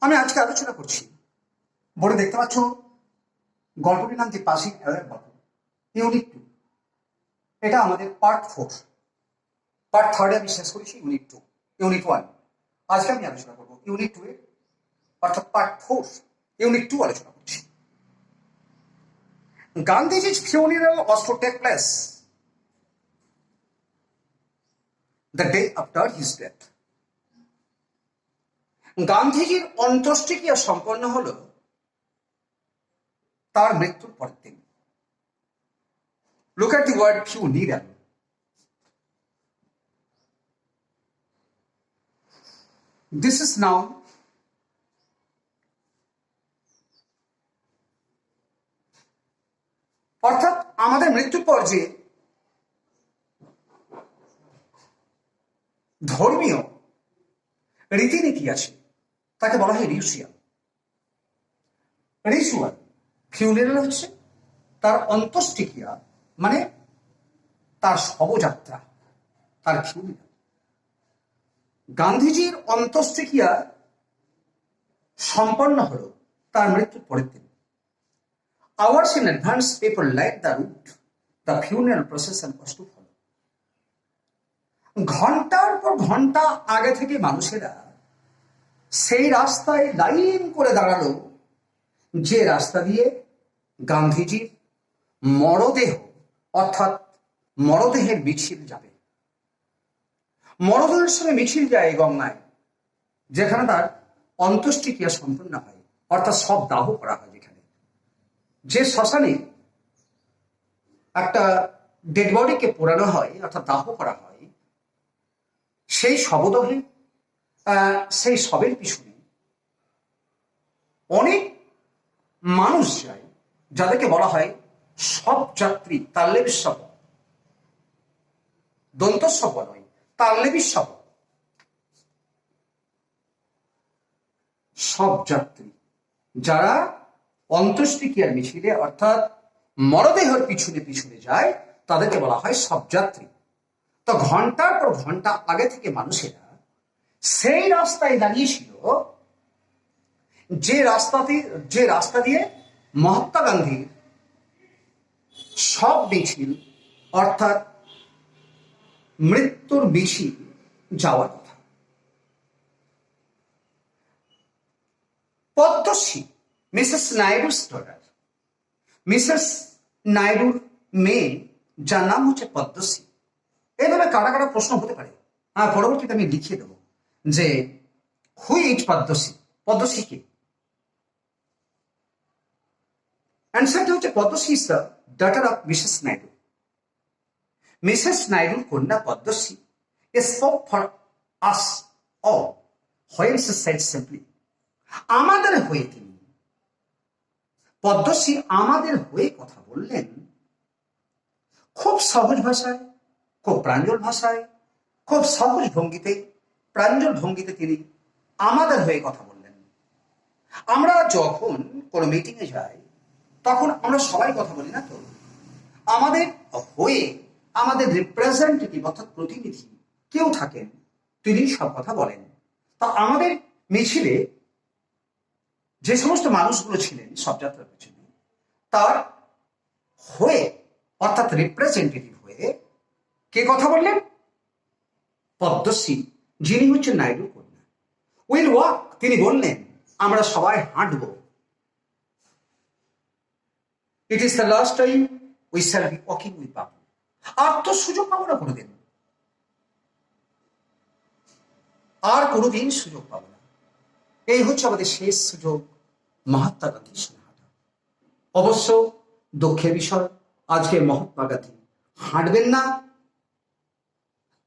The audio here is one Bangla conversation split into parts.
আমি আজকে আলোচনা করছি, বোর্ডে দেখতে পাচ্ছ গল্পটির নাম দি পাসিং অ্যাওয়ে গল্প, ইউনিট 2। এটা আমাদের পার্ট 4। পার্ট 3 আমি শেষ করেছি ইউনিট 2, ইউনিট 1। আজকে আমি আলোচনা করবো ইউনিট 2 এর অর্থাৎ পার্ট 4 ইউনিট 2 আলোচনা করছি। গান্ধীজি's funeral was to take place the day after his death. গান্ধীজির অন্ত্যেষ্টিক্রিয়া সম্পন্ন হল তার মৃত্যুর পরের দিন। Look at the word funeral. This is noun. অর্থাৎ আমাদের মৃত্যুর পর যে ধর্মীয় রীতিনীতি আছে তাকে বলা হয় রিচুয়াল। রিচুয়াল ফিউনারাল হচ্ছে তার অন্ত্যেষ্টিক্রিয়া, মানে তার শবযাত্রা, তার ফিউনারাল। গান্ধীজির অন্ত্যেষ্টিক্রিয়া সম্পন্ন হল তার মৃত্যুর পরের দিন। Hours in advance, people light the route. The funeral procession was to follow. ঘন্টার পর ঘন্টা আগে থেকে মানুষেরা সেই রাস্তায় লাইন করে দাঁড়ালো যে রাস্তা দিয়ে গান্ধীজির মরদেহ অর্থাৎ মরদেহের মিছিল যাবে। মরদেহের সঙ্গে মিছিল যায় গঙ্গায়, যেখানে তার অন্ত্যেষ্টিক্রিয়া সম্পন্ন হয়, অর্থাৎ সব দাহ করা হয়। যেখানে যে শ্মশানে একটা ডেড বডিকে পোড়ানো হয় অর্থাৎ দাহ করা হয়, সেই শবদেহে সেই শবের পিছনে অনেক মানুষ যায়, যাদেরকে বলা হয় শব যাত্রী। তাল্লেবিস শব, দন্তস্বব নয়, তাল্লেবিস শব, শব যাত্রী, যারা অন্ত্যেষ্টিক্রিয়ার মিছিলে অর্থাৎ মরদেহের পিছনে পিছনে যায়, তাদেরকে বলা হয় শবযাত্রী। তো ঘন্টার পর ঘন্টা আগে থেকে মানুষেরা সেই রাস্তায় দাঁড়িয়েছিল যে রাস্তা দিয়ে মহাত্মা গান্ধীর সব মিছিল অর্থাৎ মৃত্যুর মিছিল যাওয়ার কথা। পদ্মশ্রী মিসেস নাইডুর ডটার, মিসেস নাইডুর মেয়ে, যার নাম হচ্ছে পদ্মশ্রী। এইভাবে কারা কারা প্রশ্ন হতে পারে, পরবর্তীতে আমি লিখিয়ে দেবো যে হু ইজ পদ্মশ্রী, পদ্মশ্রী কে। অ্যান্সারটা হচ্ছে Padmashree is the daughter of Mrs Naidu. Mrs নাইডুর কন্যা Padmashree spoke for us all when she said simply, আমাদের হয়ে তিনি, পদ্মশ্রী আমাদের হয়ে কথা বললেন খুব সহজ ভাষায়, খুব প্রাঞ্জল ভাষায়, খুব সহজ ভঙ্গিতে, প্রাঞ্জল ভঙ্গিতে তিনি আমাদের হয়ে কথা বললেন। আমরা যখন কোনো মিটিংয়ে যাই তখন আমরা সবাই কথা বলি না তো, আমাদের হয়ে আমাদের রিপ্রেজেন্টেটিভ অর্থাৎ প্রতিনিধি কেউ থাকেন, তিনি সব কথা বলেন। তা আমাদের মিছিলে যে সমস্ত মানুষগুলো ছিলেন শবযাত্রার পিছনে, তার হয়ে অর্থাৎ রিপ্রেজেন্টেটিভ হয়ে কে কথা বললেন? পদ্মশ্রী, যিনি হচ্ছেন নাইডুর কন্যা। উইল ওয়াক, তিনি বললেন আমরা সবাই হাঁটব। It is the last time we shall be walking with Babu. আর তো সুযোগ পাবো না কোনোদিন, আর কোনোদিন সুযোগ পাবো না। এই হচ্ছে আমাদের শেষ সুযোগ মহাত্মা গান্ধীর সঙ্গে হাঁটা। অবশ্য দুঃখের বিষয়, আজকে মহাত্মা গান্ধী হাঁটবেন না,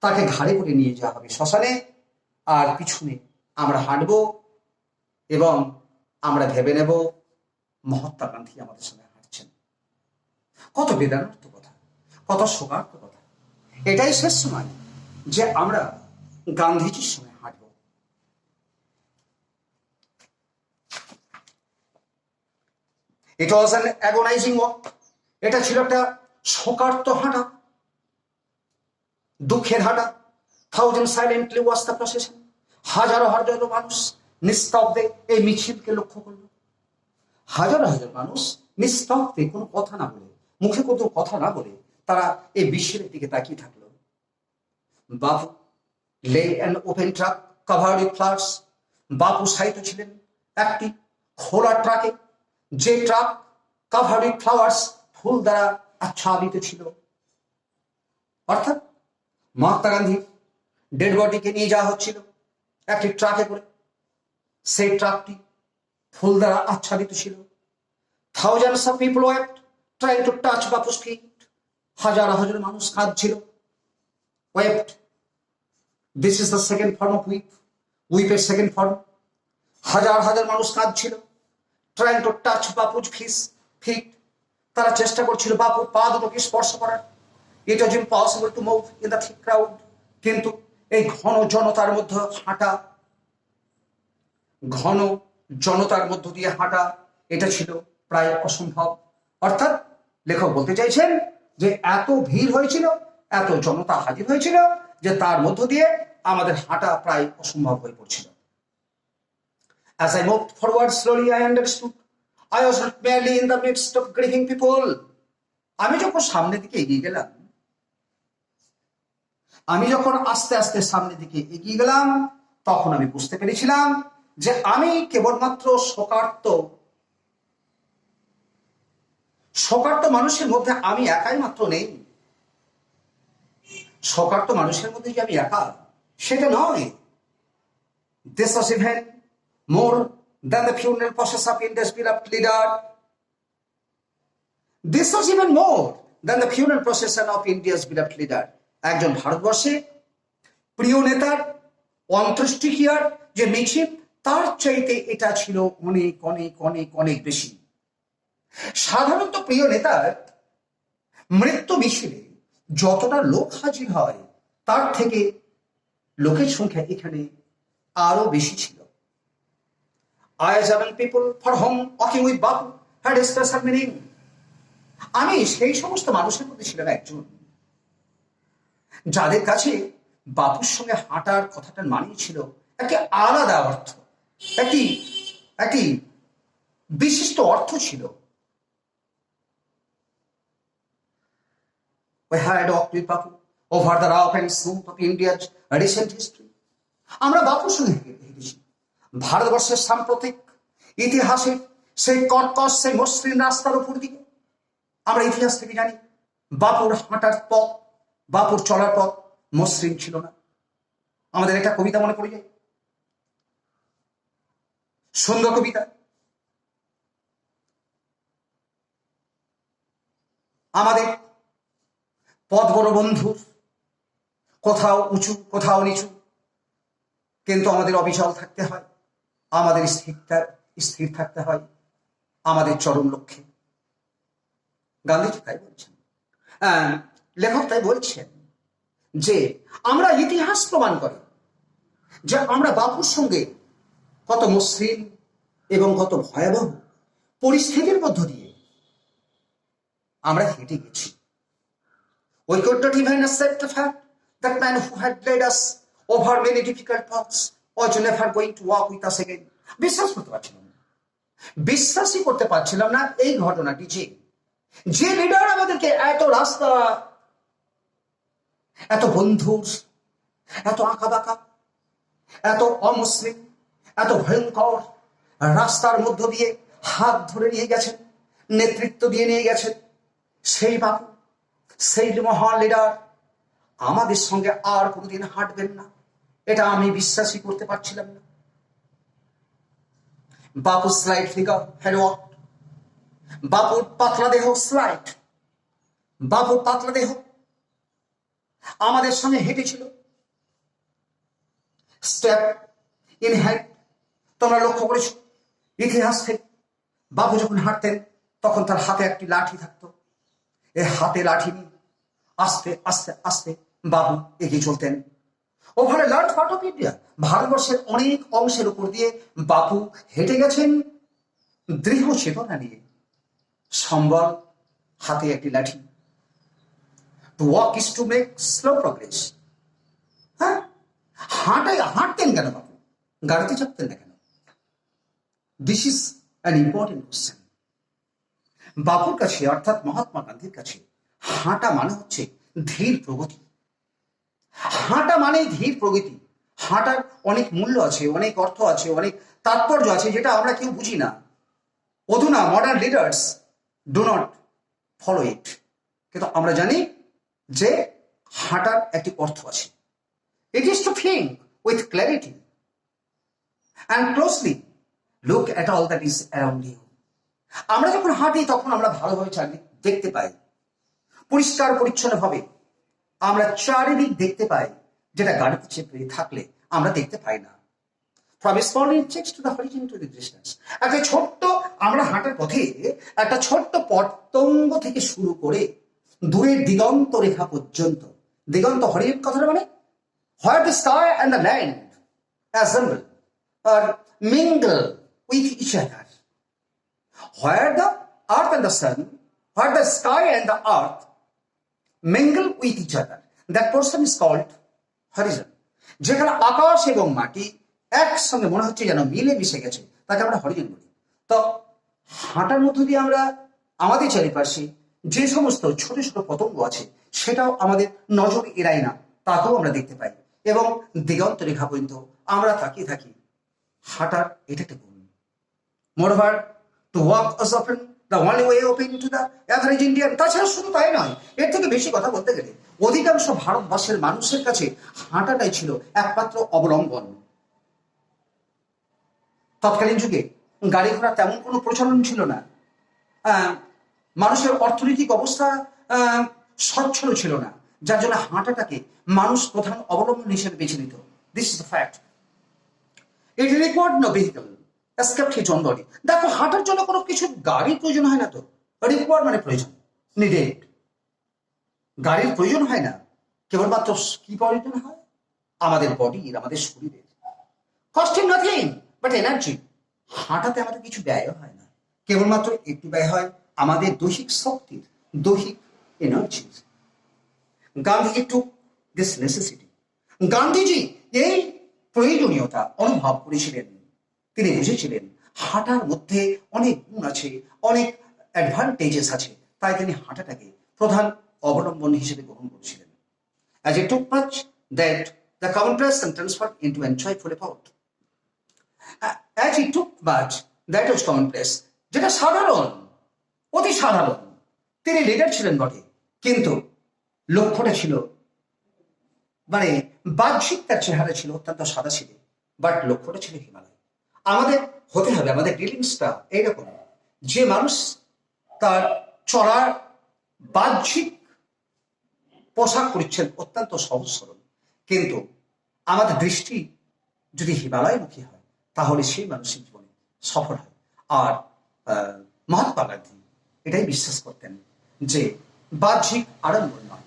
তাকে ঘাড়ে করে নিয়ে যাওয়া হবে শ্মশানে, আর পিছনে আমরা হাঁটব এবং আমরা ভেবে নেব মহাত্মা গান্ধী আমাদের সঙ্গে হাঁটছেন। কত বেদনার্থ কথা, কত শোকার্থ কথা। এটাই শেষ সময় যে আমরা গান্ধীজির সঙ্গে হাঁটব। It was an agonising walk, এটা ছিল একটা শোকার্ত হাঁটা, দুঃখের হাঁটা। Thousand silently watch the procession, হাজারো হাজারো মানুষ নিস্তব্ধে এই মিছিলকে লক্ষ্য করল। হাজার হাজার মানুষ নিস্তব্ধে কোনো কথা না বলে, মুখে কোনো কথা না বলে তারা এই মিছিলের দিকে তাকিয়ে থাকলো। বাপু লে an open truck covered with flowers. বাপু সাহিত্য ছিলেন একটি খোলা ট্রাকে, যে ট্রাক কাভার্ড উইথ ফ্লাওয়ার্স, ফুল দ্বারা আচ্ছাদিত ছিল। অর্থাৎ মহাত্মা গান্ধীর ডেড বডিকে নিয়ে যাওয়া হচ্ছিল একটি ট্রাকে করে। সেই ট্রাকটি ফুল দ্বারা আচ্ছাদিত ছিল। Thousands of people wept trying to touch Bapu's feet. হাজার হাজার মানুষ কাঁদছিল। Wept, this is the second form of weep, উইপের সেকেন্ড ফর্ম। হাজার হাজার মানুষ কাঁদছিল। Trying to touch Bapu's feet, তারা চেষ্টা করছিল বাপুর পা দুটোকে স্পর্শ করার। It was impossible to move in the thick crowd. কিন্তু এই ঘন জনতার মধ্যে হাঁটা, ঘন জনতার মধ্য দিয়ে হাঁটা, এটা ছিল প্রায় অসম্ভব। অর্থাৎ লেখক বলতে চাইছেন যে এত ভিড় হয়েছিল, এত জনতা হাজির হয়েছিল যে তার মধ্য দিয়ে আমাদের হাঁটা প্রায় অসম্ভব হয়ে পড়ছিল। As I moved forward slowly, I understood I was not merely in the midst of grieving people. আমি যখন সামনের দিকে এগিয়ে গেলাম, আমি যখন আস্তে আস্তে সামনের দিকে এগিয়ে গেলাম, তখন আমি বুঝতে পেরেছিলাম যে আমি কেবলমাত্র শোকার্ত মানুষের মধ্যে আমি একাই মাত্র নেই। শোকার্ত মানুষের মধ্যে যে আমি একা, সেটা নয়। This was even more than the funeral process of India's beloved leader. This was even more than the funeral procession of India's beloved leader. একজন ভারতবর্ষে প্রিয় নেতার অন্ত্যেষ্টিক্রিয়ার যে মিছিল, তার চাইতে এটা ছিল অনেক অনেক অনেক অনেক বেশি। সাধারণত প্রিয় নেতার মৃত্যু মিছিলে যতটা লোক হাজির হয়, তার থেকে লোকের সংখ্যা এখানে আরো বেশি ছিল। I as among people for whom walking with Bapu had a special meaning. আমি সেই সমস্ত মানুষের মধ্যে ছিলাম একজন যাদের কাছে বাপুর সঙ্গে হাঁটার কথাটার মানে ছিল একটি আলাদা অর্থ, একটি বিশিষ্ট অর্থ ছিল। We had walked with Bapu over the rough and smooth of India's recent history. আমরা বাপুর সঙ্গে হেঁটেছি ভারতবর্ষের সাম্প্রতিক ইতিহাসের সেই কর্কশ, সেই মসৃণ রাস্তার উপর দিকে। আমরা ইতিহাস থেকে জানি বাপুর হাঁটার পথ, বাপুর চলার পথ মসৃণ ছিল না। আমাদের একটা কবিতা মনে পড়ে যায়, সুন্দর কবিতা। আমাদের পথ বড় বন্ধুর, কোথাও উঁচু কোথাও নিচু, কিন্তু আমাদের অবিচল থাকতে হয়, আমাদের স্থির থাকতে হয় আমাদের চরম লক্ষ্যে। গান্ধীজি তাই বলছেন, লেখক তাই বলছেন যে আমরা ইতিহাস প্রমাণ করে যে আমরা বাপুর সঙ্গে কত মসৃণ এবং কত ভয়াবহ পরিস্থিতির মধ্য দিয়ে আমরা হেঁটে গেছি। We could not even accept the fact that man who had led us over many difficult paths was never going to walk with us again. বিশ্বাসই করতে পারছিলাম না এই ঘটনাটি, যে লিডার আমাদেরকে এত রাস্তা, এত বন্ধুর, এত আঁকা বাঁকা, এত অমুসলিম, এত ভয়ঙ্কর রাস্তার মধ্য দিয়ে হাত ধরে নিয়ে গেছেন, নেতৃত্ব দিয়ে নিয়ে গেছেন, সেই বাপু, সেই মহান লিডার আমাদের সঙ্গে আর কোনোদিন হাঁটবেন না, এটা আমি বিশ্বাসই করতে পারছিলাম না। বাপুর স্লাইড ফিগার হ্যাড ওয়াকড, বাপুর পাতলা দেহ স্লাইড, বাপুর পাতলা দেহ আমাদের সঙ্গে হেঁটেছিল স্টেপ ইন হ্যান্ড। তোমরা লক্ষ্য করেছো ইতিহাস থেকে বাপু যখন হাঁটতেন তখন তার হাতে একটি লাঠি থাকতো। এই হাতে লাঠি নিয়ে আস্তে আস্তে আস্তে বাবু এগিয়ে চলতেন। Over a large part of India, ভারতবর্ষের অনেক অংশের উপর দিয়ে বাপু হেঁটে গেছেন দৃঢ় চেতনা নিয়ে, সম্বল হাতে একটি লাঠি। To walk is to make slow progress. হ্যাঁ, হাঁটতেন কেন বাপু? গাড়িতে চাপতেন না কেন? This is an important question. বাপুর কাছে অর্থাৎ মহাত্মা গান্ধীর কাছে হাঁটা মানে হচ্ছে ধীর প্রগতি। হাঁটা মানে ধীর প্রগতি। হাঁটার অনেক মূল্য আছে, অনেক অর্থ আছে, অনেক তাৎপর্য আছে, যেটা আমরা কেউ বুঝি না। অধুনা modern leaders do not follow it. কিন্তু আমরা জানি যে হাঁটার একটি অর্থ আছে। It is to think with clarity and closely look at all that is around you. আমরা যখন হাঁটি তখন আমরা ভালোভাবে চারিদিক দেখতে পাই, পরিষ্কার পরিচ্ছন্নভাবে আমরা চারিদিক দেখতে পাই, যেটা গাড়িতে চেপে থাকলে আমরা দেখতে পাই না। From a small insects to the horizon to the distance. একটা ছোট্ট, আমরা হাঁটার পথে একটা ছোট্ট পতঙ্গ থেকে শুরু করে দূরের দিগন্ত রেখা পর্যন্ত। দিগন্ত হরিণ কথাটা মানে where the sky and the land assemble or mingle with each other. Where the earth and the sun, where the sky and the earth mingle with each other, that portion is called horizon. যেখানে আকাশ এবং মাটি একসঙ্গে মনে হচ্ছে যেন মিলে মিশে গেছে, তাকে আমরা হরিজন বলি। তো হাঁটার মধ্য দিয়ে আমরা আমাদের চারিপাশে যে সমস্ত ছোট ছোট পতঙ্গ আছে সেটাও আমাদের নজর এড়ায় না, তাকেও আমরা দেখতে পাই এবং দিগন্ত রেখা পর্যন্ত আমরা তাকিয়ে থাকি। হাঁটার এটা একটা গুণ। Moreover to walk is often the only way open to the average Indian. তাছাড়া শুধু তাই নয়, এর থেকে বেশি কথা বলতে গেলে অধিকাংশ ভারতবর্ষের মানুষের কাছে হাঁটাটাই ছিল একমাত্র অবলম্বন। তৎকালীন যুগে গাড়ি ঘোড়া তেমন কোনো প্রচলন ছিল না। মানুষের অর্থনৈতিক অবস্থা সচ্ছল ছিল না, যার জন্য হাঁটাটাকে মানুষ প্রধান অবলম্বন হিসেবে বেছে নিত। This is the fact. It required no vehicle except his own body. দেখো, হাঁটার জন্য কোনো কিছু গাড়ির প্রয়োজন হয় না। তো রিকোয়ার্ড মানে প্রয়োজন, নিডেড। গাড়ির প্রয়োজন হয় না, কেবলমাত্র কি প্রয়োজন হয়? আমাদের বডির, আমাদের শরীরের। Costing nothing but energy. হাঁটাতে আমাদের কিছু ব্যয় হয় না, কেবলমাত্র একটু ব্যয় হয় আমাদের দৈহিক শক্তির, দৈহিক এনার্জির। Gandhiji to this necessity. Gandhiji এই প্রয়োজনীয়তা অনুভব করেছিলেন। তিনি বুঝেছিলেন হাঁটার মধ্যে অনেক গুণ আছে, অনেক অ্যাডভান্টেজেস আছে, তাই তিনি হাঁটাটাকে প্রধান অবলম্বন হিসেবে গ্রহণ করেছিলেন। As he took much that the commonplace and transferred into an joyful effort. As he took much that was commonplace, যেটা সাধারণ, অতি সাধারণ। তিনি লিডার ছিলেন বটে, কিন্তু লক্ষ্যটা ছিল, মানে বাহ্যিক তার চেহারা ছিল অত্যন্ত সাদা ছিল, বাট লক্ষ্যটা ছিল হিমালয়। আমাদের হতে হবে, আমাদের ডিলিংসটা এইরকম যে মানুষ তার চলার বাহ্যিক পোশাক পরিচ্ছদ অত্যন্ত সহজ সরল, কিন্তু আমাদের দৃষ্টি যদি হিমালয়মুখী হয় তাহলে সেই মানুষের জীবনে সফল হয়। আর মহাত্মা গান্ধী এটাই বিশ্বাস করতেন যে বাহ্যিক আড়ম্বর নয়,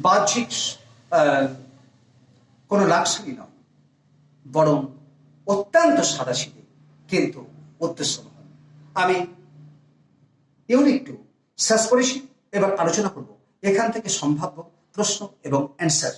বাহ্যিক কোনো লাক্সারি নয়, বরং অত্যন্ত সাদাসিধে কিন্তু উদ্দেশ্যময়। আমি ইউনিট 2 শেষ করেছি, এবার আলোচনা করব এখান থেকে সম্ভাব্য প্রশ্ন এবং অ্যান্সার।